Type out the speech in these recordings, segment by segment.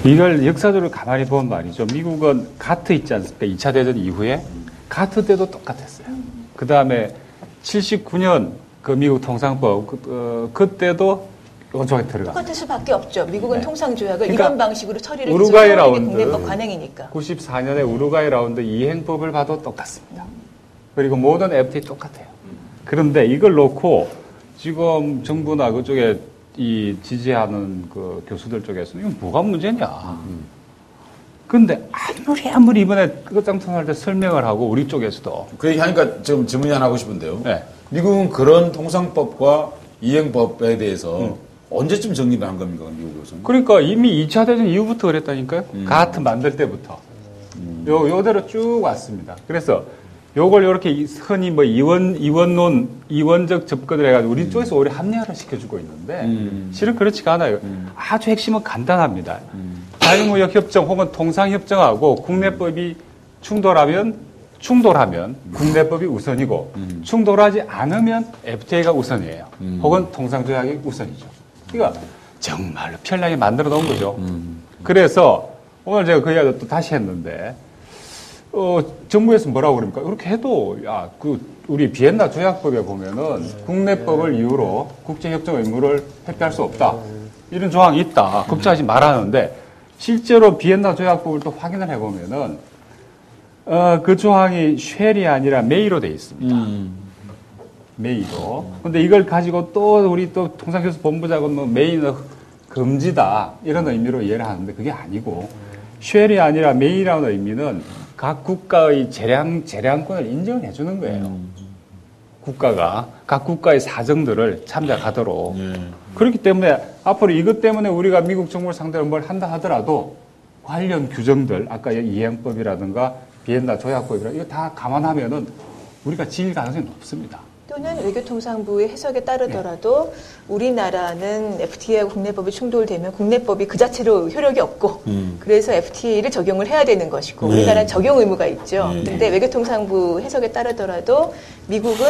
이걸 역사적으로 가만히 보면 말이죠. 미국은 가트 있지 않습니까? 2차 대전 이후에 가트 때도 똑같았어요. 그 다음에 79년 그 미국 통상법 그때도 요쪽에 들어가. 똑같을 수밖에 없죠. 미국은 네. 통상조약을 그러니까 이런 방식으로 처리를 우루과이 해서 라운드 국내법 관행이니까. 94년에 우루과이 라운드 이행법을 봐도 똑같습니다. 그리고 모든 FTA 똑같아요. 그런데 이걸 놓고 지금 정부나 그쪽에 이 지지하는 그 교수들 쪽에서는 이건 뭐가 문제냐. 근데 아무리 이번에 끝장통할 때 설명을 하고 우리 쪽에서도 그 얘기 하니까 지금 질문이 하나 하고 싶은데요. 네. 미국은 그런 통상법과 이행법에 대해서 언제쯤 정리를 한 겁니까, 미국에서는? 그러니까 이미 2차 대전 이후부터 그랬다니까요. 가트 만들 때부터. 요대로 쭉 왔습니다. 그래서 요걸 이렇게 흔히 뭐 이원적 접근을 해가지고 우리 쪽에서 오히려 합리화를 시켜주고 있는데 실은 그렇지가 않아요. 아주 핵심은 간단합니다. 자유무역협정 혹은 통상협정하고 국내법이 충돌하면 국내법이 우선이고 충돌하지 않으면 FTA가 우선이에요. 혹은 통상조약이 우선이죠. 이거 정말로 편리하게 만들어 놓은 거죠. 그래서 오늘 제가 그 이야기도 또 다시 했는데 정부에서 뭐라고 그럽니까? 그렇게 해도 우리 비엔나 조약법에 보면은 국내법을 이유로 국제협정 의무를 회피할 수 없다. 이런 조항이 있다. 걱정하지 말하는데 실제로 비엔나 조약법을 또 확인을 해보면은 그 조항이 쉘이 아니라 메이로 되어 있습니다. 메이로. 근데 이걸 가지고 또 우리 또 통상교수 본부장은 뭐 메이는 금지다 이런 의미로 이해를 하는데 그게 아니고 쉘이 아니라 메이라는 의미는 각 국가의 재량권을 인정을 해주는 거예요. 국가가 각 국가의 사정들을 참작하도록. 그렇기 때문에 앞으로 이것 때문에 우리가 미국 정부를 상대로 뭘 한다 하더라도 관련 규정들 아까 이행법이라든가 비엔나 조약법이라 이거 다 감안하면은 우리가 질 가능성이 높습니다. 또는 외교통상부의 해석에 따르더라도 우리나라는 FTA하고 국내법이 충돌되면 국내법이 그 자체로 효력이 없고 그래서 FTA를 적용을 해야 되는 것이고 우리나라는 적용 의무가 있죠. 그런데 외교통상부 해석에 따르더라도 미국은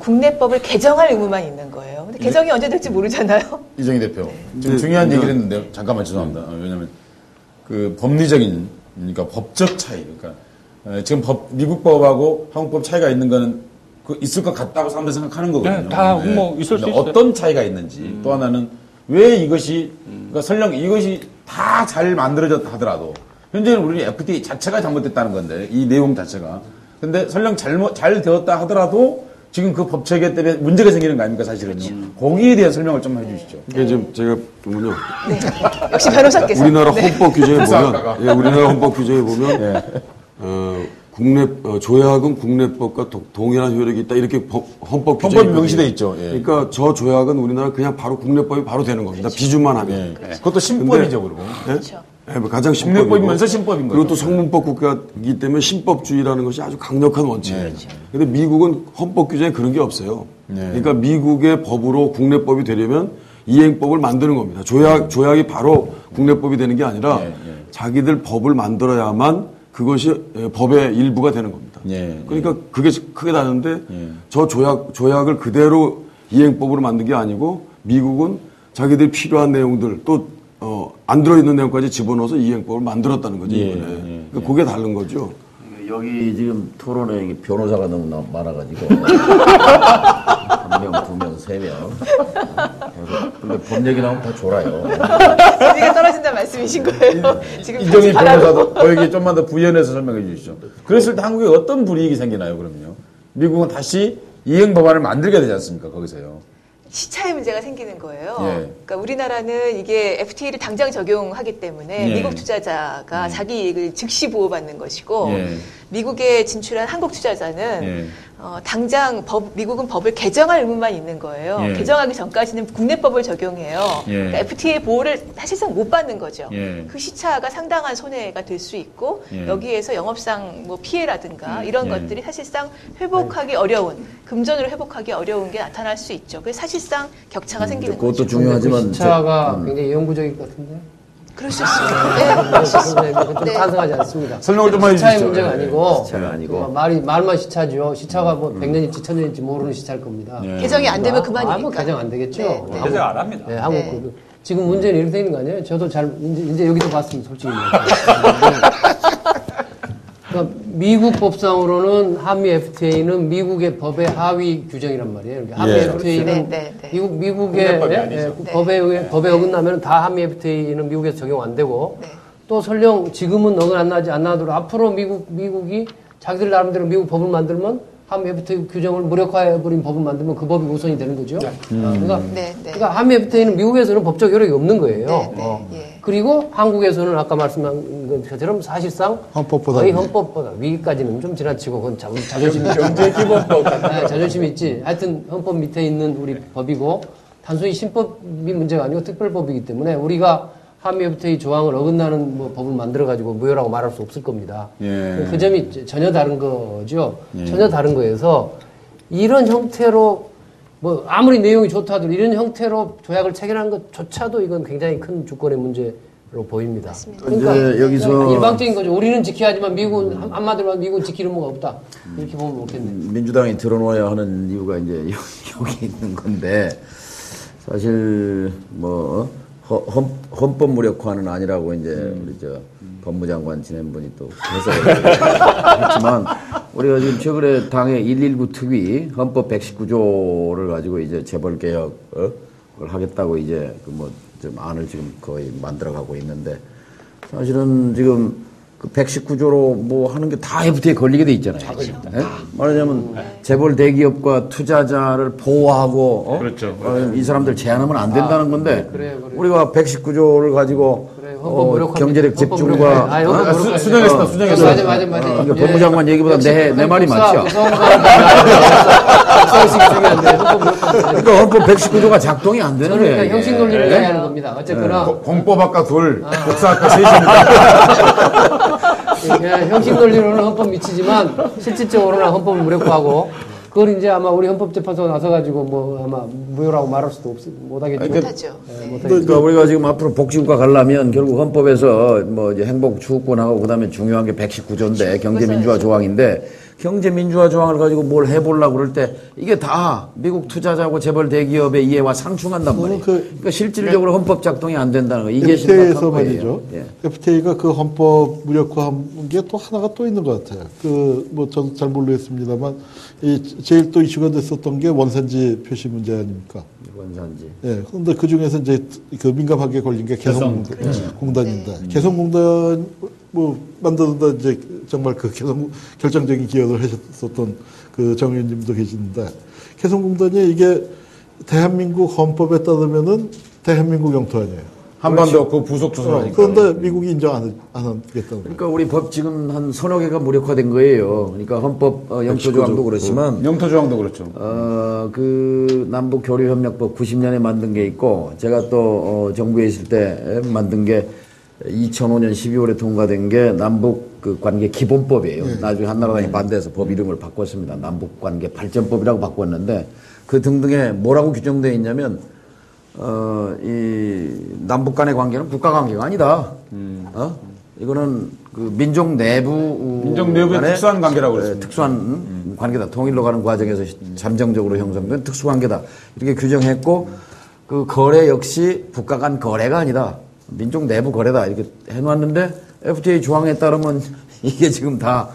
국내법을 개정할 의무만 있는 거예요. 근데 개정이 언제 될지 모르잖아요. 이정희 대표. 지금 중요한 얘기를 했는데요. 잠깐만 죄송합니다. 왜냐하면 그 법리적인 그러니까 법적 차이. 그러니까 지금 미국 법하고 한국 법 차이가 있는 거는 있을 것 같다고 사람들이 생각하는 거거든요. 네, 다 뭐 있을 수 있어요. 어떤 차이가 있는지 또 하나는 왜 이것이 그러니까 설령 이것이 다 잘 만들어졌다 하더라도 현재는 우리 FTA 자체가 잘못됐다는 건데 이 내용 자체가 근데 설령 잘 되었다 하더라도 지금 그 법 체계 때문에 문제가 생기는 거 아닙니까 사실은요. 거기에 대한 설명을 좀 해주시죠. 이게 지금 제가 보면요. 네. 역시 변호사께서. 우리나라 헌법 규정에 보면, 우리나라 헌법 규정에 보면, 조약은 국내법과 동일한 효력이 있다. 이렇게 헌법 규정이 헌법이 명시돼 있죠. 예. 그러니까 저 조약은 우리나라 그냥 바로 국내법이 바로 되는 겁니다. 그렇죠. 비준만 하면. 예. 그것도 신법이죠, 그리고. 그렇죠. 네, 가장 신법이고. 국내법이면서 신법인 거죠. 그리고 또 성문법 국가이기 때문에 신법주의라는 것이 아주 강력한 원칙이에요. 그런데 미국은 헌법 규정에 그런 게 없어요. 그러니까 미국의 법으로 국내법이 되려면 이행법을 만드는 겁니다. 조약이 바로 국내법이 되는 게 아니라 자기들 법을 만들어야만 그것이 법의 일부가 되는 겁니다. 그러니까 그게 크게 다른데 저 조약을 그대로 이행법으로 만든 게 아니고 미국은 자기들이 필요한 내용들 또 안 들어있는 내용까지 집어넣어서 이행법을 만들었다는 거죠. 이번에. 그러니까 그게 다른 거죠. 여기 지금 토론에 변호사가 너무 많아가지고 한 명, 두 명, 세 명. 근데 법 얘기 나오면 다 졸아요. 재미가 떨어진다는 말씀이신 거예요. 지금 이정희 변호사도 거기 좀만 더 부연해서 설명해 주시죠. 그랬을 때 한국에 어떤 불이익이 생기나요, 그러면요? 미국은 다시 이행 법안을 만들게 되지 않습니까, 거기서요? 시차의 문제가 생기는 거예요. 예. 그러니까 우리나라는 이게 FTA를 당장 적용하기 때문에 미국 투자자가 자기 이익을 즉시 보호받는 것이고 미국에 진출한 한국 투자자는 당장 미국은 법을 개정할 의무만 있는 거예요. 개정하기 전까지는 국내법을 적용해요. 그러니까 FTA 보호를 사실상 못 받는 거죠. 그 시차가 상당한 손해가 될 수 있고 여기에서 영업상 뭐 피해라든가 이런 것들이 사실상 회복하기 어려운 금전으로 회복하기 어려운 게 나타날 수 있죠. 그래서 사실상 격차가 생기는 그것도 거죠. 중요하지만 시차가 굉장히 영구적일 것 같은데. 그럴 수 있습니다. 네. 좀 탄성하지 않습니다. 설명을 좀 해주시죠. 시차의 문제가 아니고, 시차가 아니고. 말만 시차죠. 시차가 뭐 100년인지 1000년인지 모르는 시차일 겁니다. 개정이 안 되면 그만이니까. 뭐 개정 안 되겠죠. 네. 개정 안 합니다. 네, 한국 지금 문제는 이렇게 되는 거 아니에요? 저도 이제 여기서 봤습니다, 솔직히. 그러니까 미국 법상으로는 한미 FTA는 미국의 법의 하위 규정이란 말이에요. 그러니까 한미 FTA는 미국의 법에 어긋나면 다 한미 FTA는 미국에서 적용 안 되고 또 설령 지금은 어긋 안 나더라도 앞으로 미국이 자기들 나름대로 미국 법을 만들면 한미 FTA 규정을 무력화해버린 법을 만들면 그 법이 우선이 되는 거죠. 그러니까 한미 FTA는 미국에서는 법적 효력이 없는 거예요. 그리고 한국에서는 아까 말씀한 것처럼 사실상 거의 헌법보다 위까지는 좀 지나치고 그건 자존심이 경제 기본법 같은 자존심이 있지. 하여튼 헌법 밑에 있는 우리 법이고 단순히 신법이 문제가 아니고 특별법이기 때문에 우리가 한미 FTA 조항을 어긋나는 법을 만들어가지고 무효라고 말할 수 없을 겁니다. 그 점이 전혀 다른 거죠. 전혀 다른 거여서 이런 형태로 아무리 내용이 좋다 하더라도 이런 형태로 조약을 체결하는 것조차도 이건 굉장히 큰 주권의 문제로 보입니다. 맞습니다. 그러니까 여기서 일방적인 거죠. 우리는 지켜야 하지만 미국은 한마디로 미국은 지키는 뭐가 없다. 이렇게 보면 좋겠네요. 민주당이 드러놓아야 하는 이유가 이제 여기 있는 건데 사실 헌법 무력화는 아니라고 이제 우리 법무장관 지낸분이 또 해석을 했지만 우리가 지금 최근에 당의 119 특위 헌법 119조를 가지고 이제 재벌 개혁을 하겠다고 이제 좀 안을 지금 거의 만들어가고 있는데 사실은 지금 그 119조로 하는 게 다 FTA에 걸리게 돼 있잖아요. 말하자면 재벌 대기업과 투자자를 보호하고 그렇죠. 이 사람들 제한하면 안 된다는 건데 우리가 119조를 가지고 경제력 집중과 수정했어. 맞아. 법무장관 얘기보다 내 말이 맞죠. 그러니까 헌법 119조가 작동이 안 되는 거예요. 그러니까 형식 논리를 이해하는 겁니다. 어쨌거나 공법 아까 둘, 복사 아까 셋입니다. 형식 논리로는 헌법 미치지만 실질적으로는 헌법을 무력화하고 그걸 이제 아마 우리 헌법재판소가 나서가지고 아마 무효라고 말할 수도 못하겠죠. 못하죠. 그러니까 우리가 지금 앞으로 복지국가 가려면 결국 헌법에서 이제 행복 추구권하고 그다음에 중요한 게 119조인데 경제민주화 조항인데 경제민주화 조항을 가지고 뭘 해보려고 그럴 때 이게 다 미국 투자자하고 재벌 대기업의 이해와 상충한단 말이에요. 그러니까 실질적으로 헌법 작동이 안 된다는 거. 이게 FTA에서 말이죠. FTA가 그 헌법 무력화한 게 또 하나가 또 있는 것 같아요. 저도 잘 모르겠습니다만 제일 또 이슈가 됐었던 게 원산지 표시 문제 아닙니까? 원산지. 그런데 그 중에서 이제 그 민감하게 걸린 게 개성공단인데 개성공단 만드는데 이제 정말 그 결정적인 기여를 하셨었던 그 정 의원님도 계시는데 개성공단이 이게 대한민국 헌법에 따르면은 대한민국 영토 아니에요. 한반도 그 부속 조선하니까. 그런데 미국이 인정 안 하겠다는 그러니까 우리 법 지금 한 서너 개가 무력화된 거예요. 그러니까 헌법 영토 조항도 그렇지만 영토 조항도 그렇죠. 그 남북 교류 협력법 90년에 만든 게 있고 제가 또 정부에 있을 때 만든 게 2005년 12월에 통과된 게 남북 그 관계 기본법이에요. 나중에 한나라당이 반대해서 법 이름을 바꿨습니다. 남북 관계 발전법이라고 바꿨는데 그 등등에 뭐라고 규정되어 있냐면 이 남북 간의 관계는 국가 관계가 아니다. 이거는 그 민족 내부의 특수한 관계라고 그랬습니다. 특수한 관계다. 통일로 가는 과정에서 잠정적으로 형성된 특수관계다. 이렇게 규정했고 그 거래 역시 국가 간 거래가 아니다. 민족 내부 거래다. 이렇게 해놨는데 FTA 조항에 따르면 이게 지금 다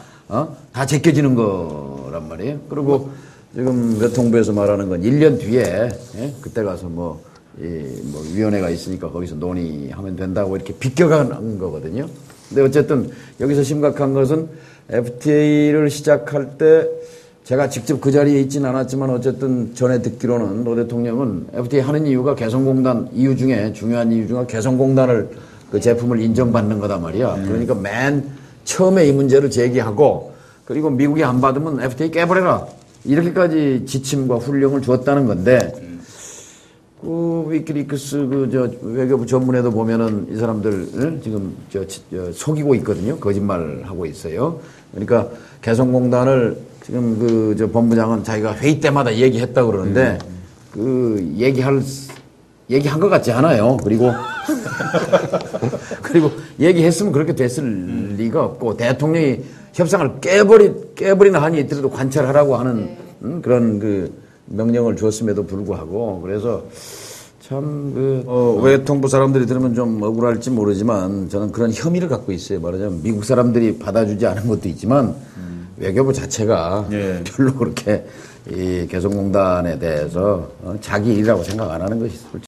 제껴지는 거란 말이에요. 그리고 지금 외통부에서 말하는 건 1년 뒤에 그때 가서 위원회가 있으니까 거기서 논의하면 된다고 이렇게 비껴가는 거거든요. 근데 어쨌든 여기서 심각한 것은 FTA를 시작할 때 제가 직접 그 자리에 있지는 않았지만 어쨌든 전에 듣기로는 노 대통령은 FTA 하는 이유가 개성공단 이유 중에 중요한 이유 중에 개성공단을 그 제품을 인정받는 거단 말이야. 그러니까 맨 처음에 이 문제를 제기하고 그리고 미국이 안 받으면 FTA 깨버려라. 이렇게까지 지침과 훈령을 주었다는 건데 그 위키리크스 외교부 전문에도 보면은 이 사람들 지금 속이고 있거든요. 거짓말하고 있어요. 그러니까 개성공단을 지금 본부장은 자기가 회의 때마다 얘기했다 그러는데 얘기한 것 같지 않아요. 그리고 얘기했으면 그렇게 됐을 리가 없고 대통령이 협상을 깨버리는 한이 있더라도 관찰하라고 하는 그런 명령을 줬음에도 불구하고 그래서 참, 외통부 사람들이 들으면 좀 억울할지 모르지만 저는 그런 혐의를 갖고 있어요. 말하자면 미국 사람들이 받아주지 않은 것도 있지만 외교부 자체가 별로 그렇게 이 개성공단에 대해서 자기 일이라고 생각 안 하는 것이